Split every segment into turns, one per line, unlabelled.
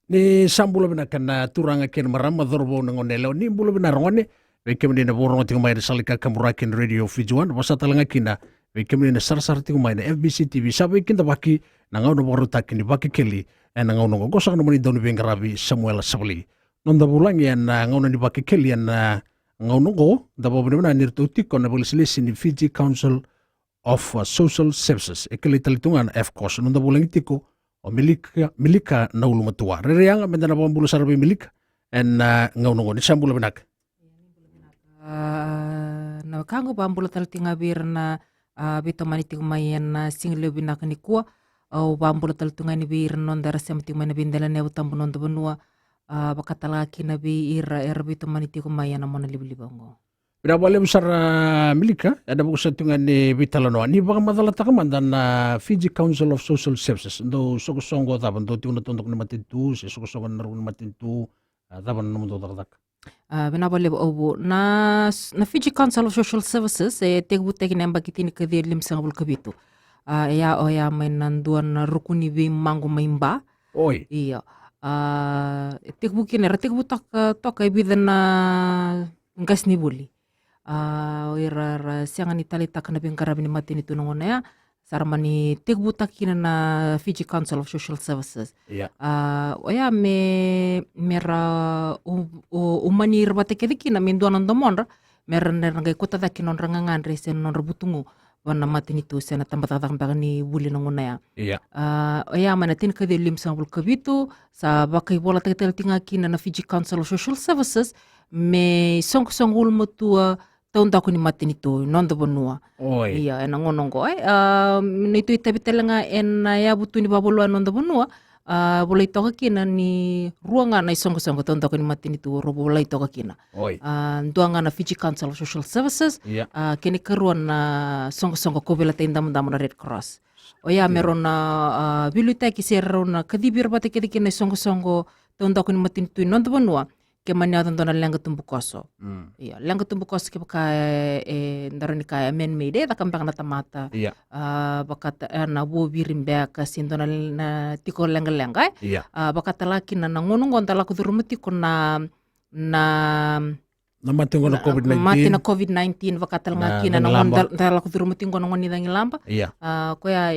Ni sambula bina kana turanga ken marama dhorbo ngonelo ni bula bina rongone vekemni na borongo tingo mai salika kamurakin radio fijuan wasatalanga kina vekemni na sarsar tingo mai na FBC TV sabe kinda baki na ngau no boruta kini baki keli na ngau no gosak no mani donu bengarabi Samuel Sabli nonda bulang ya na ngau no ni baki keli na ngau no go da bo bina nirtu tiko na bolisili ni Fiji Council of Social Services ekeli talitungan FCOS nonda bulang tiko o milika na ulu matua. Rereanga menda na pambulu sarabi milika en ngau ni sambula benak.
Na kango pambulu talatinga bir na bito maniti kumayan na single binak ni kuwa o pambulu talatunga ni bir non dara semti mana bindela ne utambu non benua bakatalaki na bi ira bito maniti kumayan na mona libango.
Bida boleh besar milika ada buku tungan ni bitalano ni baka madala takaman dan Fiji Council of Social Services ndo soko songo taban do tiuna tondok ni matintu si soko songo naru ni matintu taban no ndo tak.
Bina boleh obo na Fiji Council of Social Services tegbu tekin yang bagi tini kedir lim sangabul kebitu. Ya oya mainanduan rukuni bi mangu maimba.
Oi.
Iya. Tegbu kini tegbu tak ibidan ngas ni buli. Ira siangan Itali tak na bingkarabi ni matin itu nongona ya sarmani tegbuta kina na Fiji Council of Social Services.
Iya.
Oya mera umani irbate kedikina minduan ondomon mera ngai kota da kinon rangangan resen non rebutungu wana matin itu sena tambah ni buli nongona ya.
Iya.
Oya mana tin kede lim sambul kebitu sa bakai bola tetel tinga kina na Fiji Council of Social Services me song ul mutua taun taku ni matin itu non benua.
Oi.
Iya enang ngonongko itu itabi telenga ya butu ni babuluan non benua boleh toka kina ni ruangan na song taun taku ni matin itu robo boleh toka kina.
Oi.
Duangan na Fiji Council of Social Services kini keruan na song ko bela tendam na Red Cross. Oya meron na biluta kiseron na kadibir bate kini song taun taku ni matin itu non benua. Kemana tonton lenga tumbu koso. Iya, lenga tumbu koso ke pakai ndarani kaya men made tak kampang na tamata.
Iya.
Bakat na bo birim be ka sinton na tiko lenga.
Iya.
Bakat laki na ngonong gonta laku durumati ko na
mati ngono COVID-19.
Mati na COVID-19 bakat ngaki na ngonta laku durumati ngono ngoni dangi lamba.
Iya.
Koya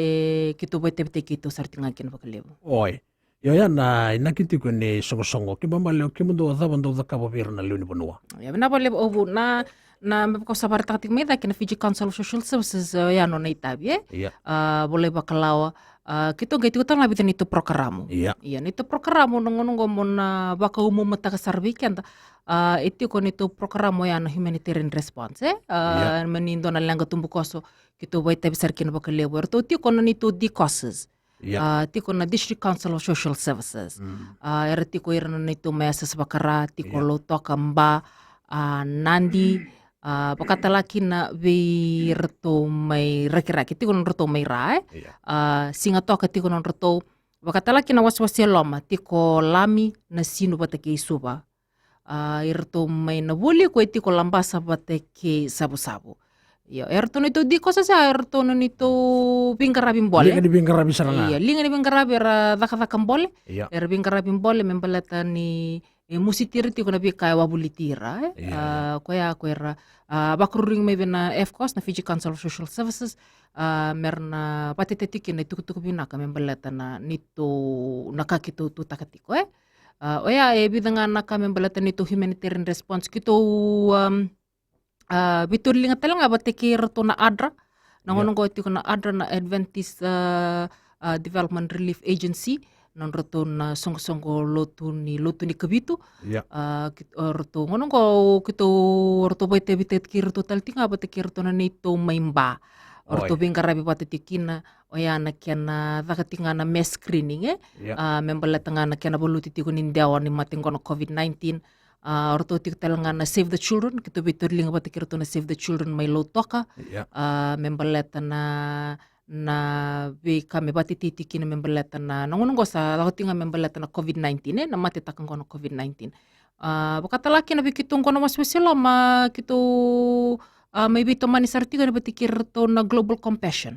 kitu bete kitu sarti ngakin bakalebu.
Oi. Yo ya na inakiti ko ni songo kiba maleo kimundo adabando da kabo bir na luni benua.
Ya bina boleh obu na ko sabar tatik meda kina Fiji Council of Social Services ya no na itabi
Iya.
Boleh bakalawa kito gaitu tang labitan itu programo.
Iya.
Iya itu programo nongonong mon baka umum mata kasarbikan itu kon itu programo ya na humanitarian response menindo na langa tumbu koso kito boy tabi sarkin bakalewo to ti kon itu di causes. Tiko na District Council of Social Services. Era tiko irana nito mesas bakara, tiko lo toka mba, nandi, pakatalaki na virto may raki-raki, tiko na rto may rae, singa toka tiko na rto, pakatalaki na waswasya loma, tiko lami na sino batake isuba. Irto may nabuli ko tiko lambasa batake sabu-sabu. Ya, ertono itu di kosa sa ertono itu bingkarabin boleh.
Linga di bingkarabi saranga.
Iya, linga di bingkarabi era daka-dakam boleh.
Iya.
Era bingkarabin boleh membelata ni musitir ti kuna bi kaya wabulitira. Koya era bakruring may na FCOS na Fiji Council of Social Services merna patitetikin na tukutuk binaka membelata na nito nakakito tutakatiko oya bidanga naka membelata nito humanitarian response kito bitur linga talang abateke rato na ADRA nangonong ko iti ko na ADRA na Adventist Development Relief Agency non rato na song lotu ni kebitu rato ngonong ko kito rato baite bitet ki rato taltinga abateke rato na nito maimba rato bingkarabi patitikina oya na kiana dakatinga na mass screening membalatanga na kiana boluti ko nindawa ni mating ko na COVID-19 orto tik talanga na Save the Children kito bitur linga batikir to na Save the Children may lo toka membaleta na be kami batititiki na membaleta na nangunong ko sa lakotinga membaleta na COVID-19 na matitakan ko na COVID-19 bakatalaki na bikitong ko na maswesilo kito may bito manisartiga na batikir to na Global Compassion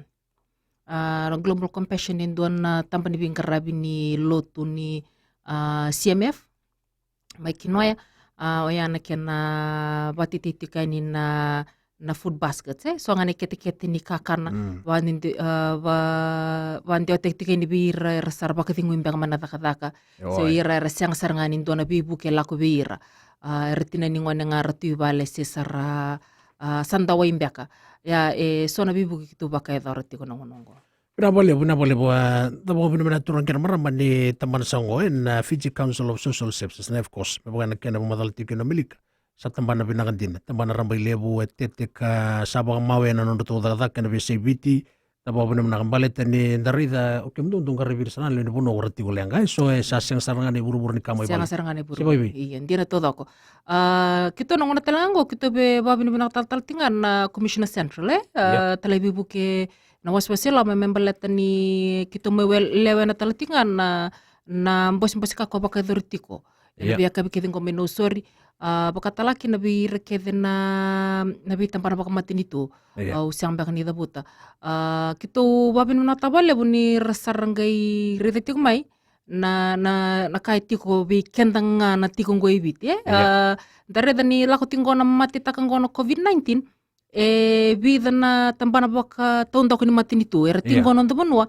Global Compassion din doon na tampan ni bingkarabi ni loto ni CMF mai kinoya oyana kena batititika ni na food baskets so ngane kete ni kakana wandi otektika ni bira rasar bakatingu imbang mana taka so ira rasang sarangani ndona bibu ke lako bira retina ni ngone ngaratu bale sesara sandawa imbaka ya sona bibu kitu baka edorati kono ngonongo.
Pina boleh buat tabo benar turun kena marah mandi teman sango Fiji Council of Social Services of course bukan kena memadal tiga milik sa tambana binakantin tambana rambai lebu tetek sabang mawe na nondo to dada kena BCBT tabo benar balet ni dari da oke mendung karibir sana le bono orati goleng guys so saseng sarangan buru-buru ni kamai
balik sarangan buru iya ndira todo ako kita nongona telango kita be babin tal tingan Commissioner Central talabi buke na waswasila memembaleta ni kita lewe na talatingan na mbos ka ko baka dortiko nabi akabi kedin ko meno sorry baka talaki nabi rekede nabi tampana baka matin itu usang baka ni dabuta kita babin na tabale buni rasarangai redetik mai na kai tiko bi kendang na tiko ngoi bit dare dani lako tingo na mati takang gono COVID-19 vida na tambana baka taon ni matin itu tingo non tabanwa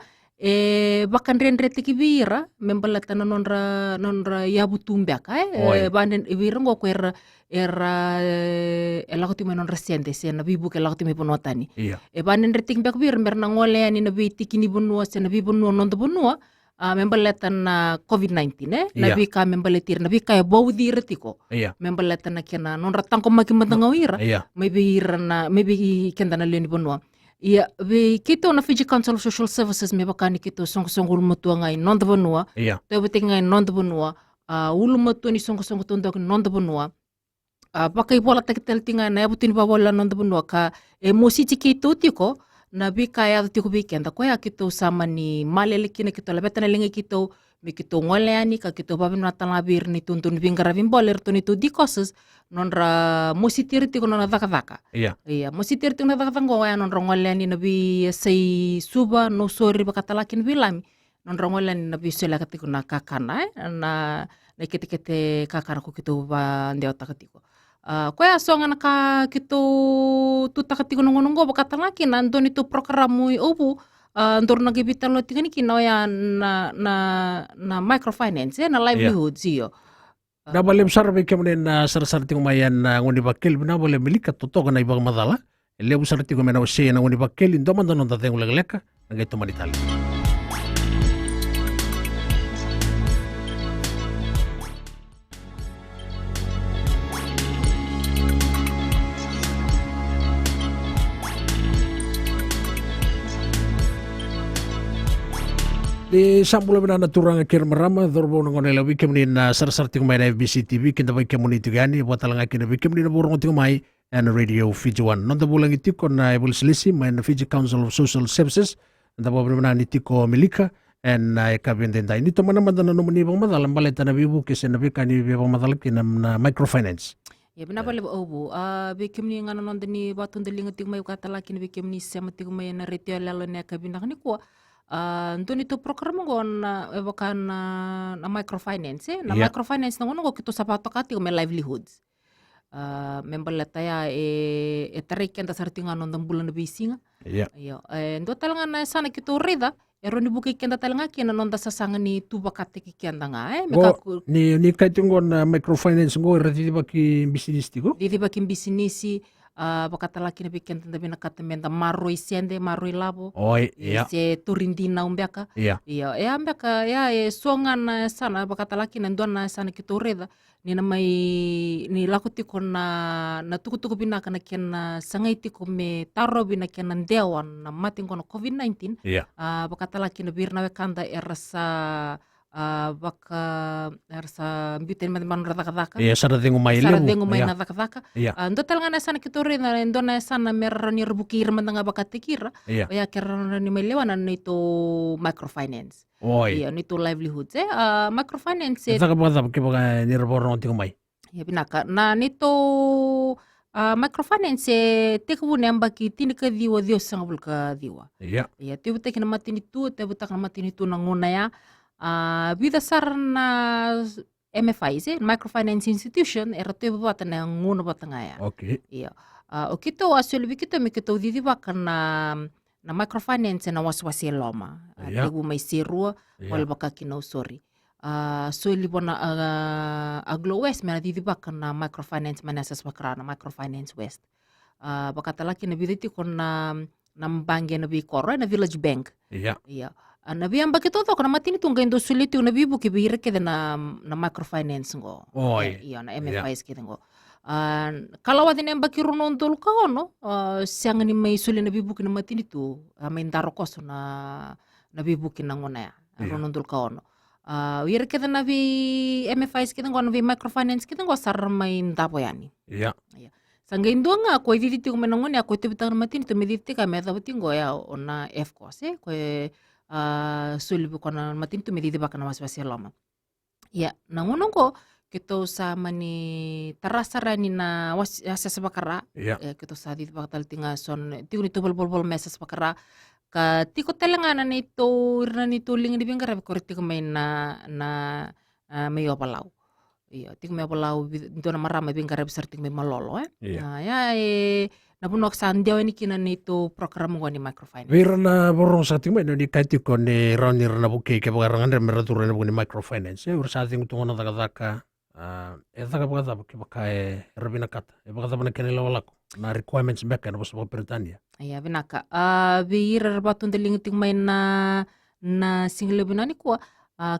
bakan rendre tiki bira membalata na nonra yabu tumbaka banden bira ngo ko era lako timo non resende se na bibu ke lako timo ponotani banden retik bak bira merna ngole ani na bi tiki ni bonua se na bi bonua non bonua membalatan na COVID-19 nabi ka membaletir nabi ka bawdi retiko membalatan na kena non ratang ko makimantangawira maybe kenda na leni bonwa be kito na Fiji Council of Social Services me bakani kito song mutua ngai non bonwa to beting ngai non bonwa ulu mutua ni song tondo non bonwa pakai bola tekel tinga na butin babola non bonwa ka mositi kito tiko nabi kaya tiko bikenda ko ya kito sama ni malele kina kito labetana lenge kito mi kito ngoleani ka kito babin natalabir ni tuntun bingara bimboler to ni to dikoses nonra mositir tiko nona daka iya mositir tiko nona daka ya nonra ngoleani nabi sei suba no sori bakatalakin bilami nonra ngoleani nabi sela katiko na kakana na kete kakana ko kito ba ndeo takatiko koya songa naka kito tutakatiko nongo bakatalaki nandon itu programu obu ndor nagibita lo tingani kinoya na microfinance na livelihood zio
na balem sarbe kemudian sar tingo mayan ngoni bakkel bina boleh milik toto kana ibang madala lebu sar tingo mena ose na ngoni bakkel indoman donon tateng legleka ngai to manitali di sambulo bina naturanga kir marama dorbo ngone la wikem ni na sar tingo mai FBC TV kinda wikem ni tigani buat talanga kina wikem ni na burung tingo mai and radio Fiji One non da bulang itiko na ebul selisi mai na Fiji Council of Social Services da bobo bina ni tiko milika and na kabendenda ini to mana madana no mani bang madalam baleta na bibu kese na bikani bang madalap kina na microfinance
ya bina bale obu wikem ni ngana non deni batun delinga tingo mai katalaki ni wikem ni sema tingo mai na retio lalo ne kabinda ni ko Ntoni tu program ngon evokan na microfinance na microfinance na ngono kito sapato kati me livelihoods membalata ya tarik enta sartinga non bulan bisinga iyo ndo talanga na sana kito rida eroni buki kenda talanga kina non da sasanga ni tu bakate ki kenda nga
ni kaitungon microfinance ngo redi baki business tigo
di baki business bakatalaki na bikin tanda binakatamenda maroi sende maroi labo se turindina umbiaka ambeka songan sana bakatalaki na ndona sana kito reda ni namai ni lakuti ko na tuku binaka na kena sangai tiko me taro binaka na ndewan na mating ko na COVID-19 bakatalaki na birna wekanda erasa baka ersa bitin man radaka
sara dengo mai
na radaka ndo talanga na sana kitore na ndo na sana merani rebukir mandanga bakatikira ya kerana ni melewana nito microfinance nito livelihoods microfinance
taka baka ke ni reborong tingo mai
ya binaka na nito microfinance teku namba ki tinika diwa dio sanga bulka diwa ya tibu tekina matini tu tebu takna matini tu nanguna ya Vida sarna MFIs, microfinance institution, era tu bata na nguna bata ngaya.
Okay.
Iya. O kito asuli bikito mi kito didi baka na microfinance na waswasi loma.
Yeah.
Tegu may sirua,
Yeah.
wala baka kinaw sorry. So libona Aglo West mena didi baka na microfinance manasas bakara na microfinance West. Baka talaki na biditi ko na bank na bikoro na Village Bank.
Yeah.
Iya. Nabi ang bakit to kana matini tong gaindo suliti na bibu ke bihire ke na microfinance ngo.
Oi.
Iya na MFIs ke ngo. Kalau watin yang baki runon tul ka ono siang ni may suli na bibu ke na matini tu main taro koso na bibu ke na ngona ya. Runon tul ka ono. Wire ke na bi MFIs ke ngo na bi microfinance ke ngo sar main tapo yani.
Yeah.
Iya. Sanggain dua nga ko iditi ko menangon ya ko tibitang matini tu mediti ka me dabatin go ya ona F ko se ko sul kona matin tu mediti baka na maswasi lama. Ya, nangunong ko kito sa mani tarasara ni na asa sa bakara.
Yeah.
Kito sa dito baka tinga son tigo nito bol mesa sa bakara. Ka tiko telangana nito irna nito ling di bingara ko tiko may na may opalau. Iya, tiko may opalau dito na marama bingara besar tiko may malolo
Yeah.
Nabunok sandiaw ni kina nito program ko ni microfinance.
Vira na borong sa tingmay no di kaiti ko ni Ronnie na buke ke bagarangan re meratur na ni microfinance. Ur sa ting tungo na daga daga baga ke baka rabina kata. Baga na kenela wala ko na requirements beka na bos Britania.
Iya binaka. Bira batun deling ting may na single binani ko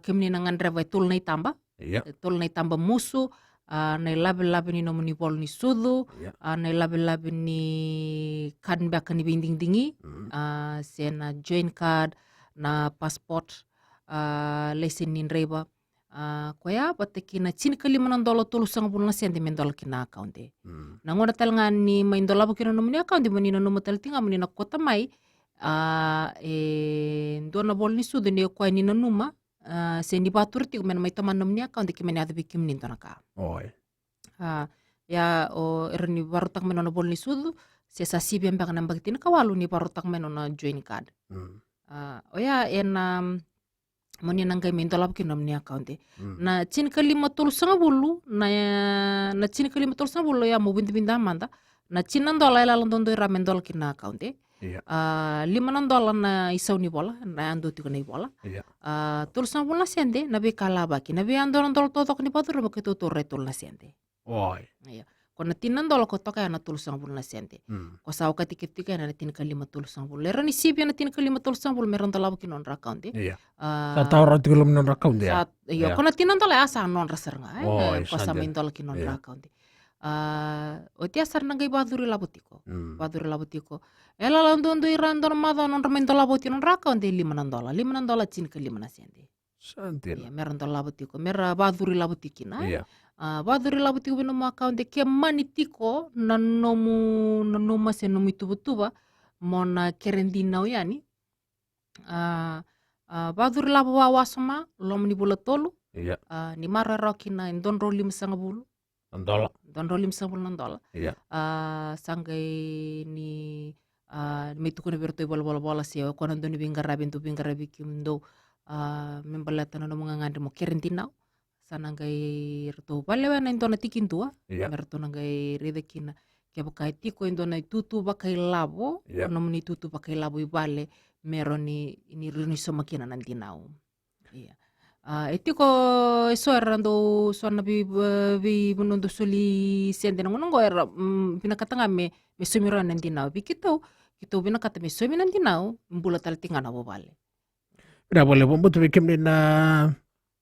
kemni nangan reva tul na itamba.
Iya.
Tul na itamba musu. Na labi ni nomoni pol ni sudu, na labi ni kan baka ni binding dingi, na join card, na passport, lesson ni reba. Kaya pateki na $5 tulu sang bulan sen di mendola kina account e. Na ngona talngan ni mendola bukina nomoni account di manina nomotal tinga manina kota mai, dona bol ni sudu ni kwa ni nanuma. Sen di batur ti men mai taman nomni account ki men ada bikim nin tonaka.
Oi.
Ya o erni barutak men ono bol ni sudu se sa sibi ambak nan bagtin kawalu ni barutak men ono join card. O ya moni nang kay men tolap ki nomni account. Na cin kelima tul sanga bulu na cin kelima tul sanga bulu ya mo binti binta manda. Na cin nan dola ila london do ramen dol ki na account. $5 na isaw ni bola na ando ti ko na bola. Tul sa bola sende na be kalaba ki na be ando ndol totok ni patur mo kito to retul na sende.
Oi.
Iya. Ko na tinan dol ko to kaya na tul sa bola na sende. Ko sa ka tikit na tin kalima tul sa bola. Lera ni sibi na tin kalima tul sa bola meron talab ki non account.
Iya. Sa tawra ti kulum non account ya.
Iya. Ko na tinan dol asa non rasar nga. Ko sa min dol ki non account. O tia sar nangay baduri labutiko. Baduri labutiko. Ela landondo irando mado non ramento labuti non account $5. $5 cin ke 5 na sende.
Santin.
Iya, meron to labutiko. Mera baduri labutiki na.
Iya.
Baduri labutiko bino mo account ke manitiko na nomu se nomu tubutuba mo na kerendina yani. Baduri labu wasoma lom ni bula tolu.
Iya.
Ni mara rokina indon rolim sangabulu.
Andola.
Don rolim $10.
Iya.
Sanggay ni may tukuna berto bola siya ko nandun ni bingarabi kimdo membalata na mga ngandi mo kerentinaw sanangay rto balewa na ito na tikintua merto nangay redekina kaya bakay tiko ito na itutu bakay labo ano mo ni tutu bakay labo ibale meron ni iniruniso makina ng tinaw. Iya. Etiko rando so na bi bunundo suli sende nang ngongo era pinakatanga me sumiro nan dinaw bikito kito binakata me sumi nan dinaw mbula taltinga na bobale.
Ina boleh bombo tu bikim ni na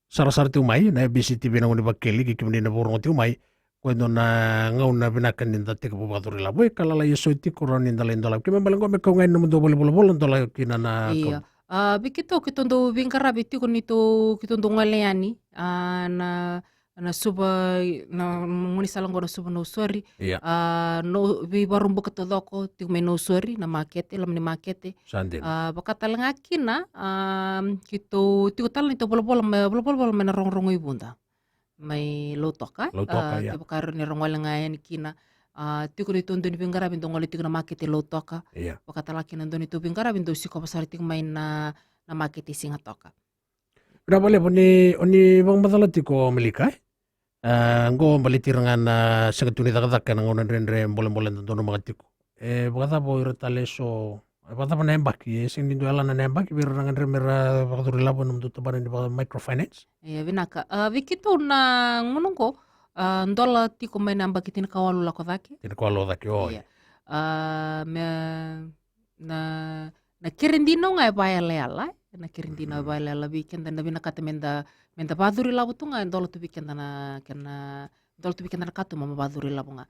sarasar tu mai na BCTV na ngoni bakeli kikim ni na borong tu mai kwendo na ngau na binakan ni dati ka bubaturi la boy kalala yeso ti koron ni ndala ndala kimen balango me ko ngai no do boleh ndala kina na.
Iya. Bikito kitondo bingkara bitiko nito kitondo ngaleani na suba na ngoni salang gono suba no sorry no bi barumbo katodoko ti me no sorry na makete lam ni makete
Sandin.
bakatalanga kina kito ti utal nito bolo me na rongrong ibunda may lotoka
ya.
ti bakar ni rongwalanga yani kina tiko nito ndo ni bingara bindo ngoli tiko na makete lotoka
Iya.
bakatalaki nando nito bingara bindo siko pasar tiko may na makete singatoka.
Udah boleh oni bang masalah tiko Melika. Ngo balitirangan segatuni tak nang rendre boleh tentu mga tiko. Bukata po iratale so bukata pa nembak sing dindo ala na nembak birangan remera bakaturi labo num tutaban di microfinance.
Vinaka, vikito na ngunong ko, ndola tiko may namba kitin kawalu lako dhake.
Tin ko alo daki oi.
Iya. Na na kirindino nga baya leala, na kirindino baya leala bikin dan na kata menda baduri labu tu nga ndola tu bikin na ndola tu bikin na katu mama baduri labu nga.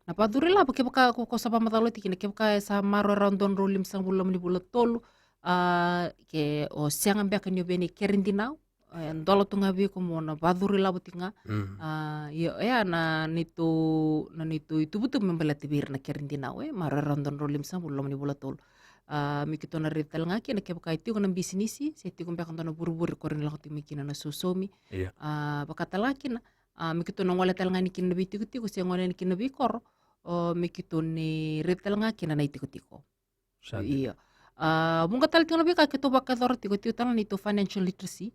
Na baduri labu ke baka ko sapa matalo tiki na ke baka sa maro randon rolim sang bulam ni bulat tolu ke o siang ambia kan yobeni kirindinau. Ndola tu nga bi ko mo na baduri labu tinga. Na nito itu butuh membelati bir na kirindinau maro randon rolim sang bulam ni bulat tolu. Mikito na retail nga ki na ke baka iti ko ng bisinisi sa iti ko mbia kan tono buru-buru ko rin lakot mikina na susomi.
Iya.
Baka talaki na mikito na wala tal nga ni kinabi tiko-tiko siya ngwala ni kinabi koro mikito ni retail nga kina na itiko-tiko. Iya. Bunga tal tinggal bika kito baka dor tiko-tiko talan ito financial literacy.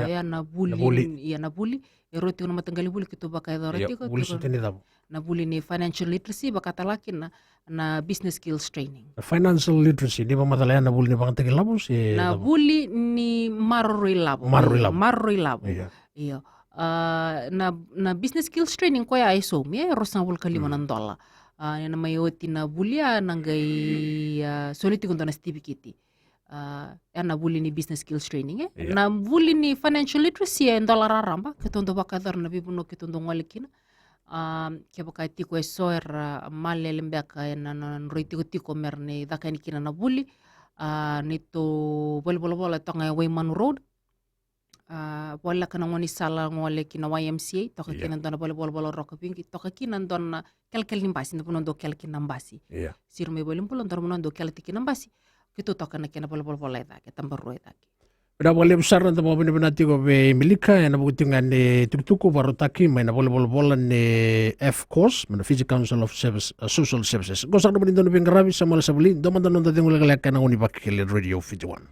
Ya na bully. Iya na bully. Ero tiko na matanggali bully kito baka dor tiko.
Bully sa tinitabo.
Na bully ni financial literacy baka talaki na business skills training.
Financial literacy di ba matalaya na bully ni pangtagil labo si
Na bully ni marroy labo. Marroy labo. Iya. Na business skills training ko ya iso mi ros na bul kalima ng dola. Na mayoti na bulya nanggay soliti ko na stibikiti. Na bully ni business skills training na bully ni financial literacy en dola raramba ketondo bakadar na bibuno ketondo ngalikina. Kaya baka tiko esoer male lembeka na roiti ko tiko merne dakani kina na bully nito bola tonga Wayman Road. Wala ka nang sala ngole kina YMCA toka kina dona bola roka pingi toka kina dona kel nimbasi na punondo kel kinambasi sirme bolim pulon dona punondo kel tikinambasi kito toka na kina bola eda ke tambaru eda ke
udah boleh besar nanti mau benar tiko be Melika ya na butingan ni tuku baru taki main na bola ni F course mana Fiji Council of Social Services gosak na benin dono bengarabi sama la sabuli doman dono tadi ngulai kalian uni bakil radio Fiji One.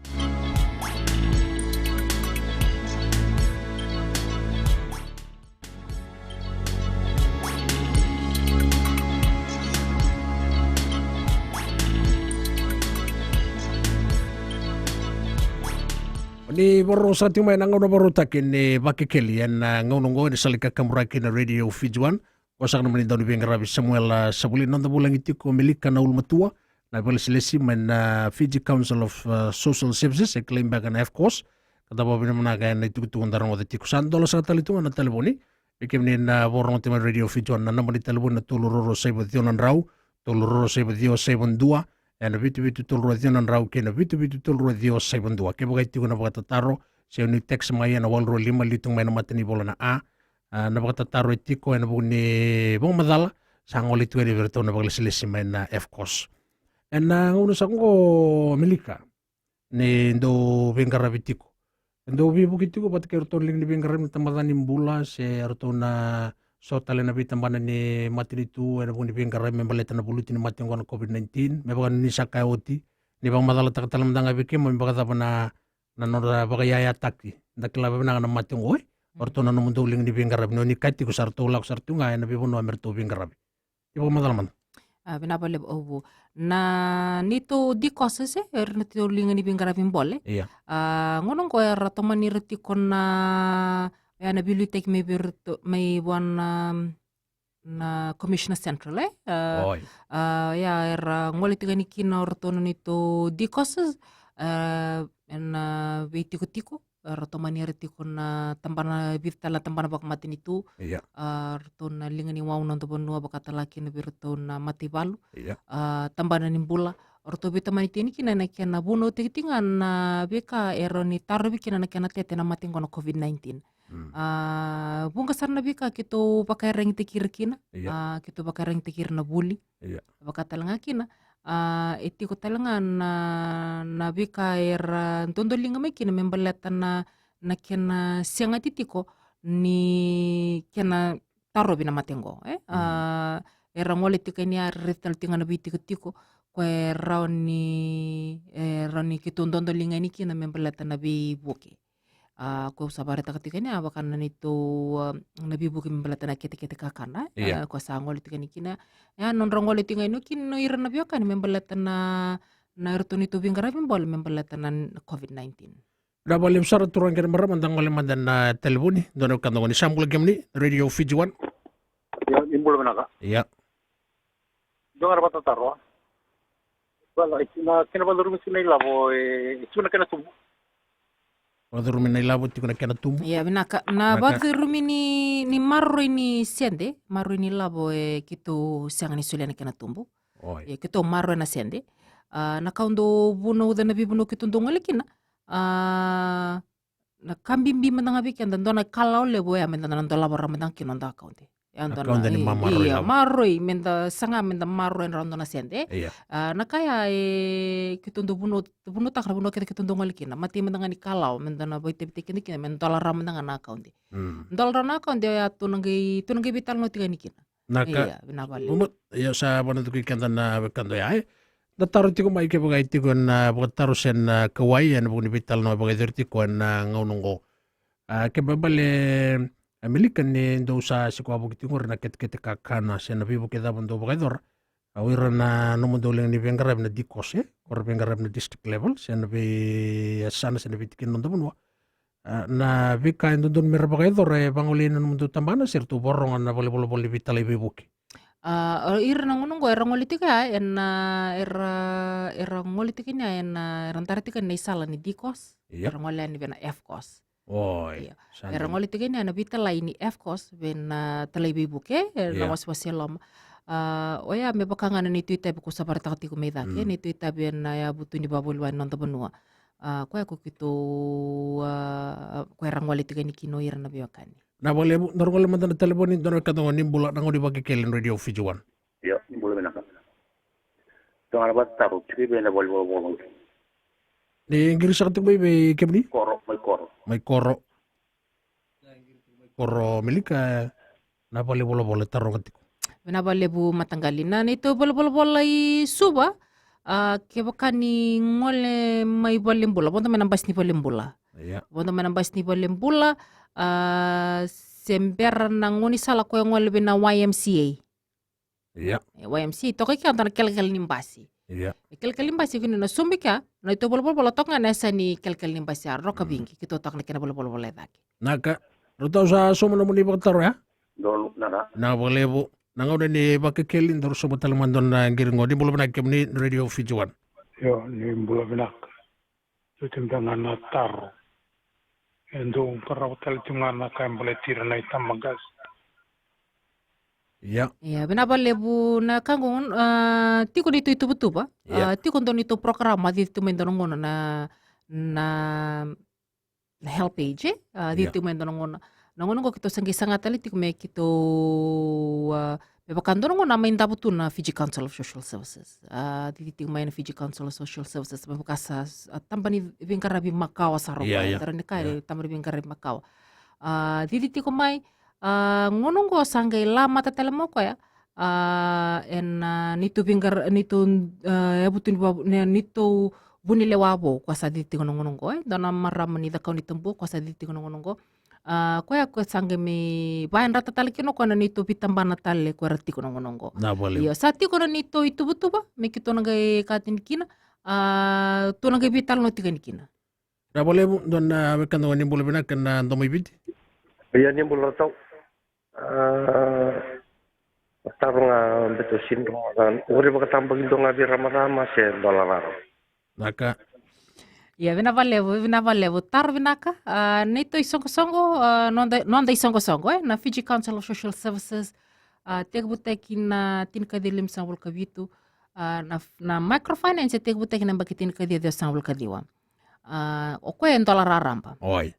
Ni boro sa tingmay nang ono boro takin ni bakikeli yan ngonongo ni salika kamuraki na radio Fijuan wasak naman daw ni Bengarabi Samuel Sabuli nanda bulang iti ko Melika na ulmatua na balisilesi man Fiji Council of Social Services claim baga na F-Course kata ba binamanaga na itukutungan darang wada tiko sandola sa talitungan na taliboni ikim ni na borong tima radio Fijuan na naman ni talibon na tuluroro sa iba diyo ng raw tuluroro sa iba diyo sa ibang dua na bitu tulro dinan raw kena bitu tulro dio sa ibandua ke bagay tigo na bagatataro siya ni text maya na walro 5 litong may namatani bola na na bagatataro itiko na buni bong madala sa ngoli tuwa ni berto na bagalisilisi may na F-Course na nguno sa ko Melika ni ndo Bengarabi tiko ndo bibu kitiko pati kayo ling ni Bengarabi tamatan ni mbula si arto na so tali na bitambana ni mati itu ada pun di Bengarabi membaleta na buluti ni mati ngwana COVID-19 mebakan ni sakay oti ni bang madala takatalam danga bikim membakata pa na nora bagayaya taki dakla ba na mati ngoy orto na numuduling di Bengarabi no ni kati ko sarto lak sarto nga na bibuno amerto Bengarabi ibo madala man
binapalib obo na nito di kosas nito linga ni Bengarabi mbole ngonong ko ratoman ni reti ko na na bibliotek may buwan na Commissioner Central ngoli tiga ni kina ortono nito di kosas na tiko rotoman ni retiko na tampana bitala tampana bak mati nitu ortono linga ni wau nanto bonua bakata laki na birto na mati balu tambana ni bula orto bita maniti ni kina na kena buno titingan na beka eroni tarobi kina na kena tete na mati ngono COVID-19 bunga sarna bika kito pakai reng tikir kina kito pakai reng tikir na buli baka talanga kina iti ko talanga na bika era tondo linga me kina membalatan na kena sianga titiko ni kena taro bina matengo era ngole tika ni retal tinga na biti tiko koe rauni kitundondo linga ni kina membelata nabi buki. Ko sabare takatika ni abakan nito nabi buki membelata na kete kakana.
Iya.
Ko sangol tika ni kina. Ya non rongol tika ino kin no ira nabi akan membelata na irto nito bingara bimbol membelata na COVID-19.
Da boleh besar turang kena maram andang oleh mandan na telefoni dono kandang ni sambul game ni Radio Fiji One.
Ya, nimbul manaka.
Iya.
Dongar bata taro. Wala, kena balu rumah sini labo. Cuma kena tumbuh.
Wadur minai labot tikuna kena tumbu.
Ya binaka na bagi rumi ni marro ini sende marro ini labo kitu siang ni sulian kena tumbu.
Oi.
Ya kitu marro na sende. Na kaundo buno udah nabi buno kitu ndongo lekina. Na kambimbi mendang abi kan dan dona kalau lebo ya menda nan dola barang mendang kinon da kaunte.
Akaunte ni mamaroi
iya
labo.
maroi menda sanga menda maroi randona sende.
Iya.
Na kaya kitundo buno takra buno kita kitundo ngolikina mati mendang ni kalau menda na boite bitike nikina menda dola ram mendang na kaunte. Dola na kaunte ya tunangi bital no tiga nikina.
Naka.
Iya binabali.
Umut ya sa bono tu kikanta na bekando ya. Da taruh tiko mai ke bagai tiko na buat taruh sen kawai na bukan bital na bagai tiko na ngaunongo. Ke babale Amerikan ni do sa si ko abu tiko na ket kakana sen na bibu kita bondo bagai dor. Awira na nomundo leng ni bengarab na dikos or bengarab na district level sen na bi sana sen na bitikin nondo bunwa. Na bika indon mer bagai dor bangolin nomundo tambana sirtu borongan na boleh bital ibu buki.
Ir nangunong era ngolitika era ngolitika ni era taratika ni sala ni dikos.
Iya.
Era ngolan ni bena F-kos.
Oi.
Iya. Era ngolitika ni ana bita laini F-kos bena talay bibuke na waswasilom. Oya me bakangan ni tuita buku sabar takati ko medake ni tuita bena ya butu ni babulwan non benua. Ko aku kitu ko era ngolitika ni kino ira na biakani.
Na boleh normal mantan telepon ini donor kata ngoni bulat nango dibagi kelen Radio Fiji One.
Ya, nimbul manaka. Dongar bata taro. Ciri benda bol.
Di Inggris sakit be kemni?
Koro.
Mai koro. Koro milika na boleh bola taruh ketik.
Binabali bu matanggali na nito bola i suba. Kebakani ngole mai balimbula. Bonto menambas ni balimbula.
Iya.
Bonto menambas ni balimbula. Sember nanguni sala ko yung wala na YMCA.
Iya.
YMCA to kay antara kel nimbasi.
Iya.
Kel nimbasi kini na sumbika na ito bol tok nga nasa ni kel nimbasi roka bingi kito tak na kina bol daki.
Naka rutau sa sumo na muni baktaru ya?
Dolu nara.
Na boleh bu. Nango na ni bagi kelin terus sobat talmandon na giringo di boleh nak kemni Radio Fiji One.
Yo, nimbul manaka. Sutimbangan na taro. Endo parawatal tungana kay boleh tira na itamagas.
Iya.
Iya, binabali bu na kangun tiko dito itu betul ba? Tiko don itu programa dito mendonong na help page dito mendonong nangon ko kito sanggi sangat ali tiko me kito bebakan donong na main tabutu na Fiji Council of Social Services. Dito main Fiji Council of Social Services mabukasa tampani bingkarabi Macau saro.
Iya.
Tarani kay tampani bingkarabi Macau. Dito ko may ngonong ko sanggay lama tatala mo ko ya nito bingar nito nito bunile wabo ko sa dito ngonong ko dana maram ni da kaun itumbo ko sa dito ngonong ko ko ya ko sanggay mi bayan rata talikino ko na nito pitambana tale ko rati ko ngonong ko
Na boleh.
iya sati ko na nito itu betul ba me kito nagay katin kina to nagay bital no tigan kina
Na boleh bu don na bekando ngoni boleh benak kena ndomi bidi.
Iya, nimbul ratau. Tarung betul sindrom. Uri bakatambang indong abi rama-rama siya dolar.
Naka.
Ya binabalevo tar binaka nito isongo nonda isongo na Fiji Council of Social Services tegbutekin na tinkadilim sambul kabitu na microfinance tegbutekin na bakitin kadiya sambul kadiwa oko en dolar aramba
Oi.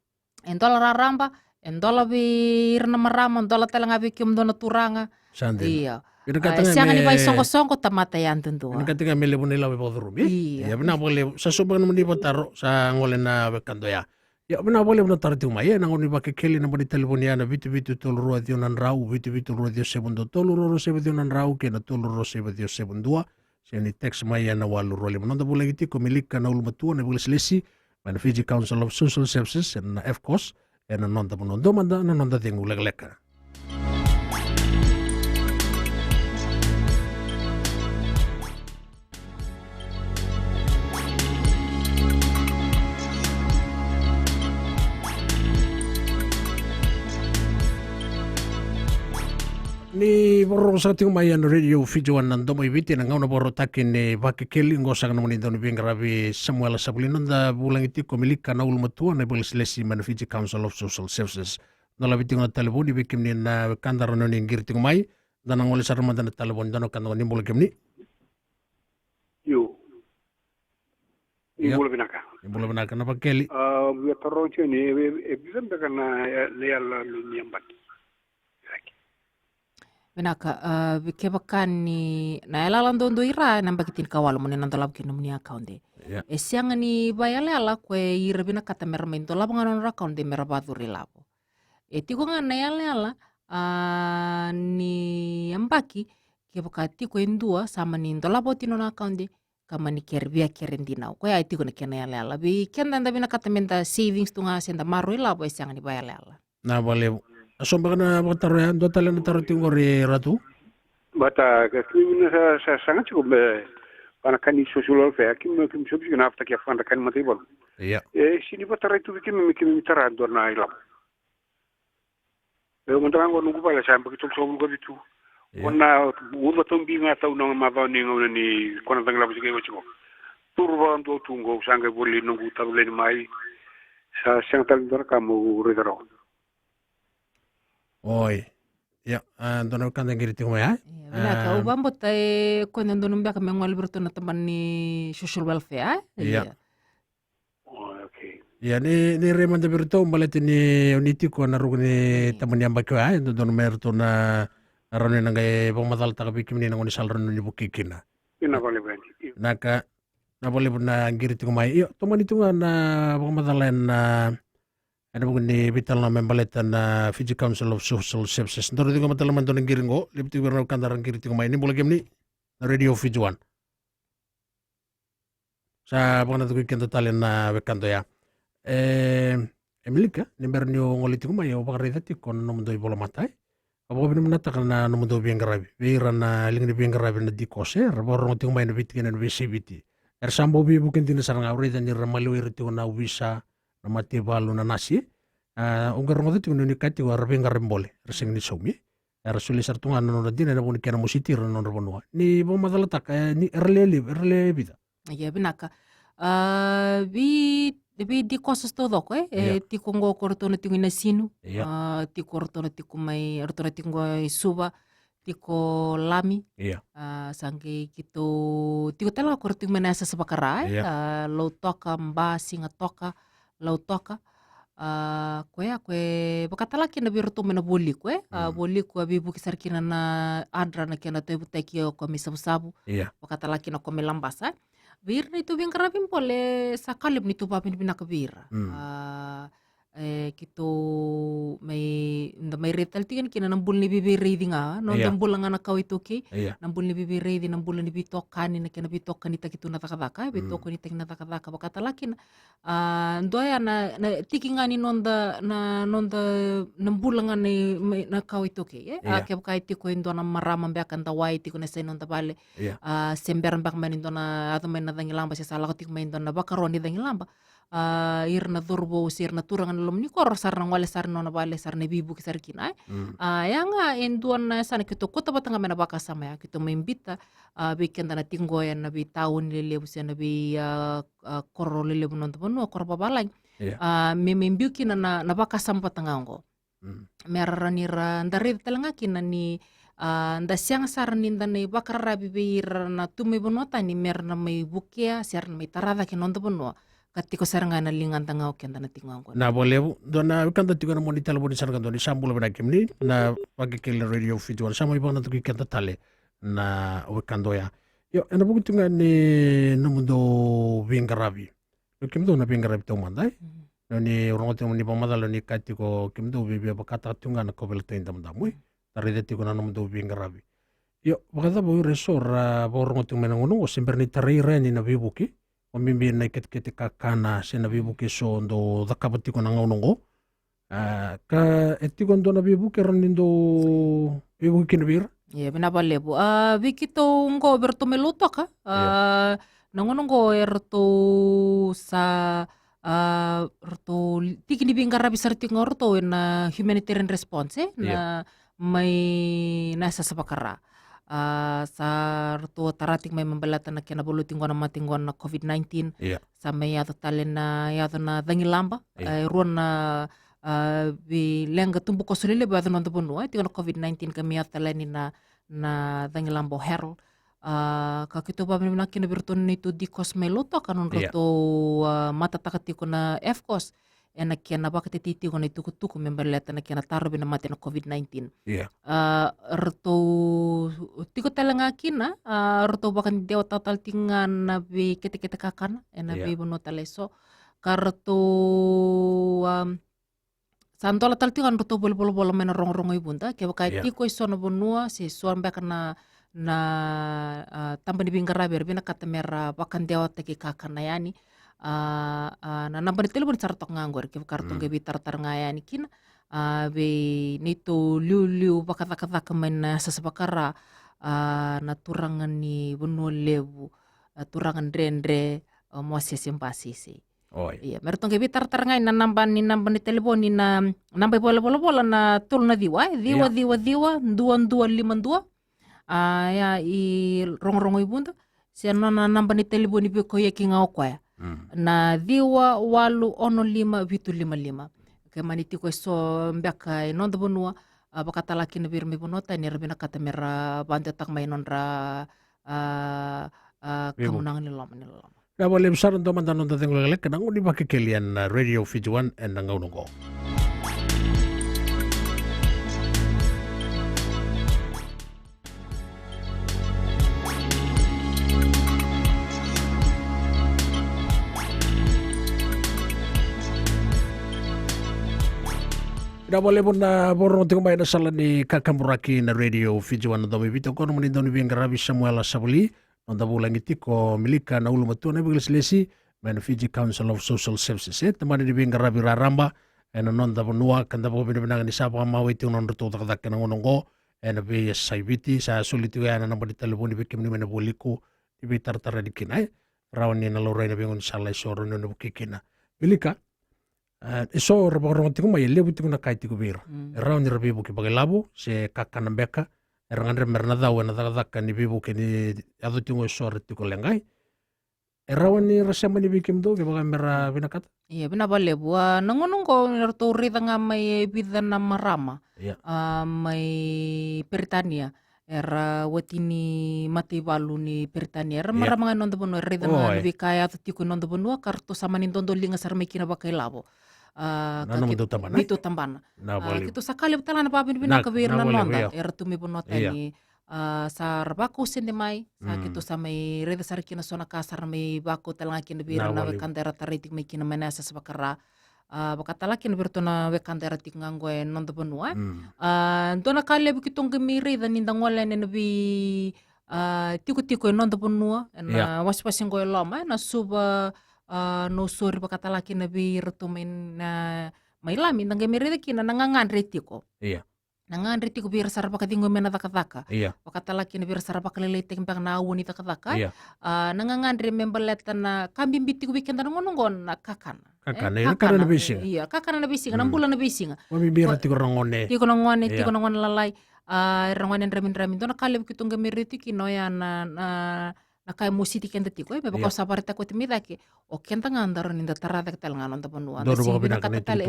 en dolar aramba en dolar bi irna marama en dolar talanga bi kim dona turanga
Sandi.
iya
Ina kata
siang ni ba isongo tamata yan tentu
Ina kata mele bunai lawe bodrum.
Iya.
Ya benar boleh sa soban muni potaro sa ngole na bekando ya. Ya benar boleh benar tarti umay na ngoni ba kekeli na bani telefonia na bitu toluro dio nan rau bitu dio segundo toluro sebe dio nan rau ke na toluro sebe dio segundua siya ni text maya na walu role manonda bula giti ko milika na ulmatua na bulis lesi man Fiji Council of Social Services na FCOS na nonda manondo manda na nonda tingu legleka. Ni borro sa tingum mayan radio video nando mo ibiti na ngauna borro takin ni bakikeli ngosang naman ito ni Bingrabi Samuel Sabulino da bulang iti komilika na ulmatua na bulis lesi man Fiji Council of Social Services. Nalabiti nga talabon ibikim ni na kandara no ni ngirti kumay dan ang ulis arman na talabon dano kandang ni mulakim ni.
Yo. Imbula binaka.
Imbula binaka na pagkeli.
We taro chini ebizam daga na leala lunyambat.
Benaka kebakan ni na elalan dondo ira namba kitin kawal mo ni nandalab kinu ni account de. Esiang ni bayale ala kwe ira bina kata mermain to labang anon account de merabaduri labo. Eti ko nga na yale ala ni ambaki kebakati ko indua sama ni ndolabo tino na account de kama ni kerbia kerendina ko ya eti ko na kena yale ala bi kenda nda bina kata menta savings tunga senda maru labo esiang ni bayale ala.
Na bale asomba na bataro ya do tala na taro tingori ratu
bata kimi sa sangat cukup pana kani social welfare kim sobi na afta kia fanda kan matibol sini batara itu kim mitara do na ila mondang ngungu pala sa begitu sobu ko bitu wana urba tombi nga tau na mava ni ngona ni kona tangla bisige wachiko turba ndo tungo sanga boli nungu tablen mai sa sangtal dor kamu redaro.
Oi, ya, dono kandang giriti kumaya.
Benaka, ubang bota ko nando numbi ka mengwal berto na teman ni social welfare.
Iya.
Okay.
Ya, ni remanda berto umbalet ni uniti ko narugo ni teman yang bakwa, dono merto na arone nangai pamatal takabikim ni nangoni salron ni bukikina.
Ina boleh berani.
Naka na boleh na giriti kumaya. Iyo, teman itu na pamatalan na ada bukan di vital na membaleta na Fiji Council of Social Services. Ndoro tingo matalaman to ng giringo, lipti ko na kandarang giriti ko may ni bulagim ni na Radio Fiji One. Sa mga natukoy kento talen na bekando ya. Emilika, nimber niyo ngoliti ko may opakarita ti kon namundo ibola matay. Abo ko binumanatak na namundo biyang garabi. Bira na ling ni biyang garabi na di kose, raborong tingo may nabitikin na VCBT. Sambo bi bukin tinasarang awrita ni ramalo iriti ko na wisa na matibalo na nasi unggar ngoto ti ni kati wa rabe ngarembole reseng ni somi rasuli sartunga no radina na buni kana musitir no robonwa ni bo madala tak ni erle bida
ya benaka bi di cosas todo ko ti kongo kortono ti ngina sinu ti kortono ti kumai ortono ti ngoi suba ti ko lami sangke kito ti ko tala korting menasa sabakara lo toka mba singa toka lau toka kwe bakatalaki na biruto mena boli kwe boli kwe bibu kisar kina na adra na kina to butaki ko misabu bakatalaki na ko melambasa bir na itu bing karabim pole sakalib ni tupapin binakabira kito may retal tigan kina nambul ni bibi ready nga no nambul nga nakaw ito ki nambul ni bibi ready nambul ni bitok kani na kina bitok kanita kito natakadaka bitok kanita natakadaka bakatalakin doya na tikinga ni nonda nambul nga ni nakaw ito ki kaya baka iti ko indo na maramang beakan tawai iti ko na sa nonda bale semberan bak man indo na ato may nadangilamba siya salakot iti ko may indo na bakaron nadangilamba irna durbo sirna turangan lom ni kor sarna wale sarna na bale sarna bibu kisar kina yanga enduan na sana kito kota batanga mena baka sama ya kito membita bikin na tinggoyan na bi taun lelebu siya na bi koro lelebu non taponu kor babalay memembiukin na baka sampa tangango meraranira ndari talanga kina ni nda siang sarni nda ni bakara bibir na tumi bonota ni mer na may bukia siar na may tarada kinon taponu katiko saranga na lingan tanga o kenda na tingang ko. Na
boleh do na kanta tigo na monita labo ni saranga do ni sambulo bana kimni na pagkikil Radio Fiji One sama ibang na tuki kanta tale na wekando ya. Yo ena buku tunga ni namundo bingarabi. Yo kimdo na bingarabi to mandai. No ni orang tu ni pamadalo ni katiko kimdo bibi bakata tunga na kobel tenda mandamui. Tari deti ko na namundo bingarabi. Yo, wakata bo resor borong tu menangunung o sember ni tarira ni na bibuki. O mimbi na iket kakana se na bibuki so ndo dakabati ko nangaunongo. Ka etiko ndo na bibuki ranindo bibuki kinabir.
Ya, binabalebu. Bikito ngo berto meluto ka. Nangonongo erto sa erto tiki ni bingara bisarti ngorto na humanitarian response na may nasa sabakara. Sa erto tarating may mambalata na kinabulutingwan na matingwan na COVID-19 sa may yato talen na yato na dangilamba. Ruan na bi lenga tumbu ko sulile ba non tubunu tinggal COVID-19 kami atalani na dangilambo herl ka kito ba mina kina birton itu di kosmeloto kanon roto mata takati ko na fcos ena kiana ba katiti ko na itu kutuku memberleta na kiana taro bina mati na COVID-19 roto tiko talanga kina roto bakan dewa tatal tingan na bi kete kakana ena bi bono taleso karto santola tal tingan roto bol mena rong ibunda ke bakai tiko isono bonua si suan baka na tampa di bingara berbina kata mera bakan dewa teki kakana yani na nambari telepon sartok nganggur ke kartong ke bitar tar ngayani kin be nito liu bakata kemana sesabakara na turangan ni bonua lebu turangan rendre mosia simpasi si. Iya, mertong kebi tar ngai na namban ni telepon ni na nambai bola na tul na diwa 2252 ya i rong ibunda siano na namban ni telepon ni ko yeki ngau kwa na diwa 80555 ke maniti ko so mbaka non bonua bakata laki na birmi bonota ni rabina kata mera bande tak mai nonra kamunang ni lama.
Na boleh besar untuk mantan nonton tengok lelek kenang uni pakai kalian radio Fijuan and nangau nunggu. Na boleh pun borong tengok main asal ni kakamburaki na radio Fijuan untuk bibito kono menindoni bingarabi Samuel Sabuli. Nonda bulang iti ko milika na ulo matu na biglas lesi men Fiji Council of Social Services temani di bingara biraramba ena nonda bonua kanda bo binang ni sapa ma witi non rutu tak kana ngonongo ena be saibiti sa suliti ya na nambari telepon di bikim ni mena boliku di bitar tara di kinai rawan ni na lora na bingon salai soro no bukikina milika eso raboro tiku mai lebu tiku na kai tiku bir rawan ni rabi buki bagai labu se kakana beka erangandre mernada wana taka ni bibu ke ni adu tingo sore tiko lengai erawan ni rasama ni bikim do ke baga mera binakat
iya bina bale bua nangonong ko nerto rita nga may bidana marama may Peritania era watini mati balu ni Peritania era marama nga nondo bono rita nga nabi kaya atu tiko nondo bono karto sama ni tondo linga sarmay kinabakai labo itu tambana kito sakali betala na papin bina kabir na nonda tumi bonota ni sa rabako sende mai sa kito sa may reda sarki na sona kasar may bako talanga kin bira na kandera taritik may kina manasa sa bakara bakatala kin birto na kandera tik ngangwe nonda bonua dona kali bikitong gemiri dan indang wala na nabi tiko nonda bonua na waspasin go lama na suba no suri bakata laki nabi retumen na mailami nang gemere kina nangangan retiko nangan retiko bir sarapa katingo mena takataka bakata laki nabi sarapa kalelete kempang na woni takataka nangangan rememberleta na kambing bitiko bikin tanong ngongon na kakana
na bising
kakana na bising nang bulan na bising
mami bir tiko rongone
tiko nongone lalai rongone ramin to na kaleb kitong gemere tikino ya na kai musiti kenda tiko beba ko sabarita ko timida ki o kenta ngandaro ninda tarada ketal nganon ta ponua na si bina katal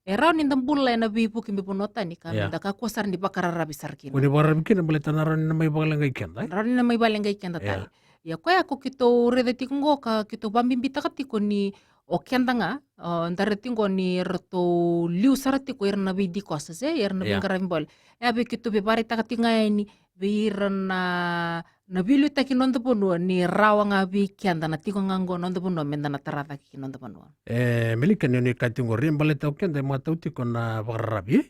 raw ninda bulla na bipu kimbe ponota ni kan da ka kosar ni bakara rabi sarkin
ko ni barabi kin bale tanaran na may balangai kenda
ran na may balangai kenda tai ya ko ya ko kito rede tingo ka kito bambimbita ka tiko ni o kenda nga ndare tingo ni reto liu sarati ko erna bi di kosa se erna bingara mbol ya be kito be barita ka tinga ni birna na bilu taki nonto ponua ni rawa ngabi kianda na tiko ngango nonto ponua menda na tarata ki nonto ponua
milika ni kati ngo rim baleta o kenda mata uti ko na bagarabi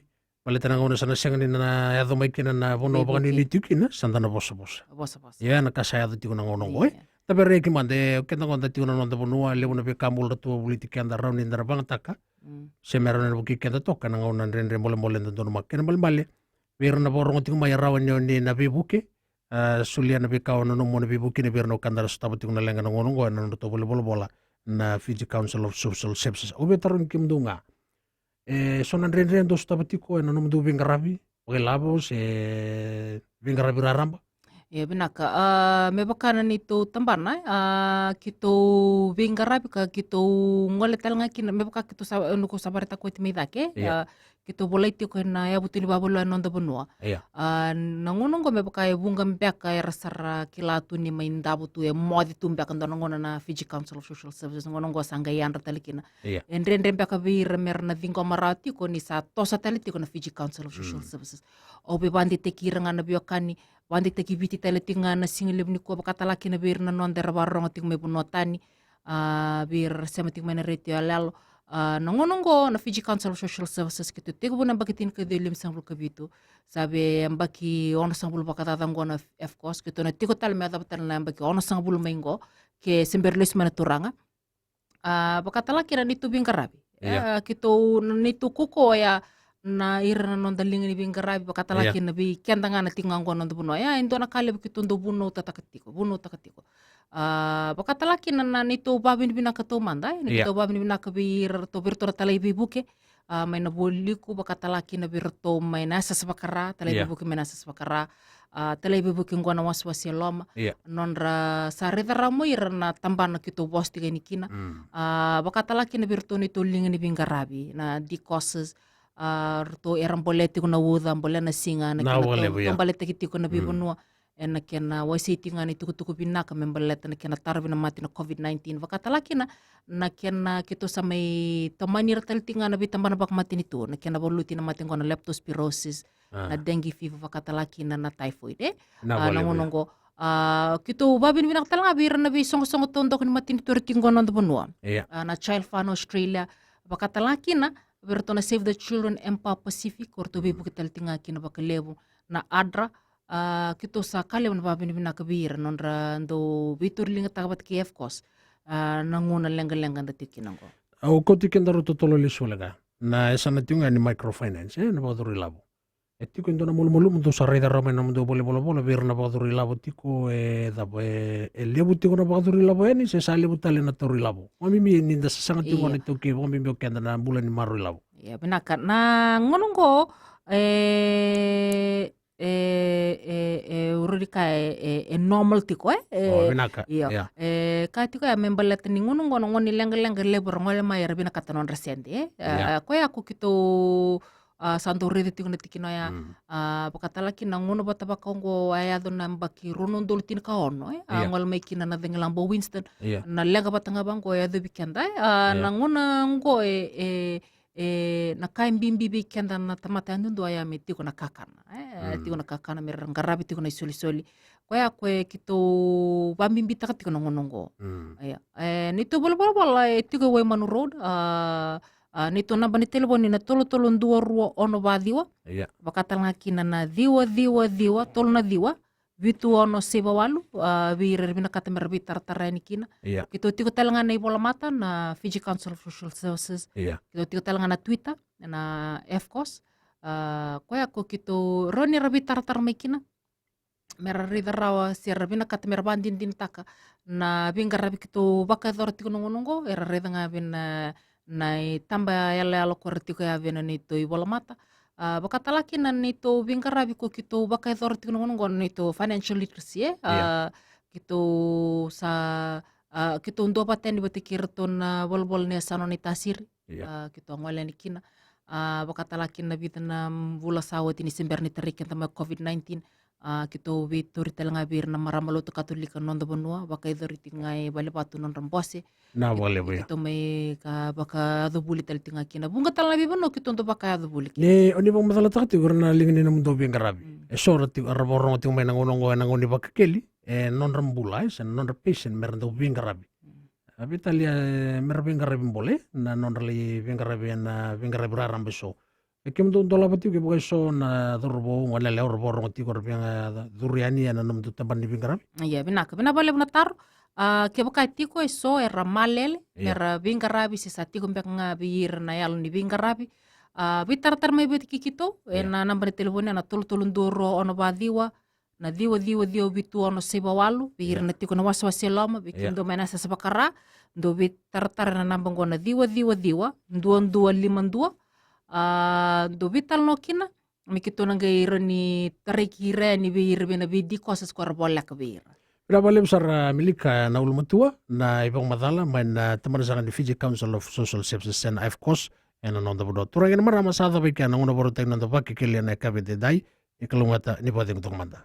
Paleta na ngona sana siang ni na yado mai kina na bono
Bibuki.
baka ni tikina santana bosa.
Bosa.
Ya na kasa yado tiko na ngono ngoi. Tapi reki mande kenda ngonda tiko na nonda bonua lewo na be kamul tu buliti kenda rauni ndara bang taka. Se meron na buki kenda toka na ngona rendre mole ndono makena bale. Biar na borong tiko mai rawan ni na bibuki. Sulia na be kawan no mo na bibuki ni biar no kandara staba tiko na lenga na ngono ngoi na ndo bola na Fiji Council of Social Services. Obe tarun kim dunga. Sonan rendre ndo staba tiko na no mdu bingarabi. Oke labo se bingarabi raramba.
Ya binaka me bakana nito tambana kito bingarabi ka kito ngole talanga kina me baka kito nuko sabarita ko timi dake kito bolai tio na ya butini babolo nonda bonua nangono ngo me baka bunga mbeka ya rasara kilatu ni maindabu tu e modi tu mbeka ndongo na Fiji Council of Social Services ngono ngo sanga yandra talikinaendre mbeka bir merna vingo marati ko ni sa tosa taliti ko na Fiji Council of Social Services obe bandi tekiranga na biokani wandi teki biti tele tinga na singilib ni ko bakatalaki na bir na non dera barong ting me bunotani bir sema ting mena reti alalo nangonongo na Fiji Council of Social Services kito teko bu nambakitin ke delim sambul kabito sabe ambaki ono sambul bakatatango na FCOS kito na teko tal me adabatal na ambaki ono sambul maingo ke semberlis mana turanga bakatalaki na nito bingarabi kito nito kuko ya na ira na dalinga ni bingarabi bakatalaki na bi kendanga na tingango na buno ya indo na kale bikitu ndo buno tatakatiko bakatalaki na nito babin binakato manda nito babin binakabir to birto talay bibuke may nabuliku bakatalaki na birto may nasas bakara talay bibuke may nasas bakara talay bibuke ngwana waswasi loma nonra sa redara mo ira na tambana kito bosti gani kina bakatalaki na birto nito linga ni bingarabi na di causes to eram boleti ko na wuda bola na singa na kena balete kiti ko na bibunua na kena wasiti nga ni tuku binaka membaleta na kena tarbi na mati na COVID-19 vakatalaki na kena kito sa may tamanir taltinga na bitamba na bak mati nito na kena boluti na mati ko na leptospirosis na dengue fever vakatalaki na typhoid nangunongo kito babin binakatalanga bira na bi songo tondok ni mati nito ritingo na bunua na Child Fund Australia vakatalaki na berto na Save the Children Empower Pacific orto be bukital tinga kina bakalebu na ADRA kito sa kalebu na babin binakabir nonra ndo bitur linga tagabat ki FCOS nanguna lenga dati kinango
au koti kendaro totolo lisulaga na esa na tiunga ni microfinance na baduri labo etiko ndo na mulu ndo sa rida rame na ndo bola bir na baduri labo tiko dabo lebu tiko na baduri labo ni se sale butale na tori labo mami mi ninda sa sanga tiko na toki mami mi kenda na bulan ni maru labo
ya benaka na ngonongo ururika normal tiko
benaka
ka tiko ya membalet ni ngonongo ngoni lenga lebor ngole mayar benaka tanon resende ko ya ku kito santo rede tiko na tikino ya bakatalaki na ngono bataba kongo aya do nambaki ronon doltin ka ono ngol mai kina na dengelambo Winston na lenga batanga bango ya do bikenda na ngona ngo na kain bimbi bikenda na tamata ndo aya me tiko na kakana tiko na kakana mer ngarabi tiko na isoli ko ya ko kito bambimbi taka tiko na ngonongo nito bol tiko we manu road nito na bani telefoni na tolo ndua rua ono badiwa bakatalanga kina na diwa tolo na diwa vitu ono seba walu birer bina katamer bitar ni kina kito tiko talanga na ibola mata na Fiji Council of Social Services kito tiko talanga na Twitter na FCOS koya ko kito roni rabi tar mai kina mera rida rawa sir bina katamer bandin din taka na bingar rabi kito baka dor tiko nongo era rida ngabin na tamba yala kortiko ya vena nito ibola mata bakatalaki na nito bingarabi ko kito baka authority no ngon nito financial literacy kito sa kito ndo paten batikir ton bol ne sano ni tasir kito ngole ni kina bakatalaki na bitna bula sawati ni simber ni tarik tama COVID-19 kito vitor talanga bir na maramalo to katolika nondo bonua baka authority ngai bale patu non rambose
na boleh bu ya
kito may ka baka adubuli taltinga kina bunga talanga bibono kito ndo baka adubuli
ne oni bang masalah takti karena lingin na mundo bingarabi sorti arborong ti may nangonongo nangoni bakakeli non rambulai sen non patient meron do bingarabi abitalia mer bingarabi boleh na non rali bingarabi na bingarabi rarambeso Kim tu ntola pati ke bukai so na dorbo ngale le orbo rongti ko rbiang duriani ana nam tu taban ni bingarabi.
Iya, bina bale bina taru. Ke bukai tiko so era malele,
Iya.
era bingarabi sisa tiko mbek nga biir na yalo ni bingarabi. Bitar tar mai beti kikito, na namba ni telefoni na tulun duro ono badiwa, na diwa bitu ono seba walu, biir na tiko na waswasi loma, bikin do mena sa sabakara, do bitar tar na namba ngona diwa, dua lima dua, do bital no kina, mikito nang gaira ni tarikire ni biir bina bidi kosas ko arbola ka biir.
Bila bale besar milika na ulmatua na ibang madala main teman sangan di Fiji Council of Social Services and AFCOS en non da bodo. Turang en marama sa da bika na una bodo tek non da baki kilian e kabete dai ikalungata ni bodeng tung manda.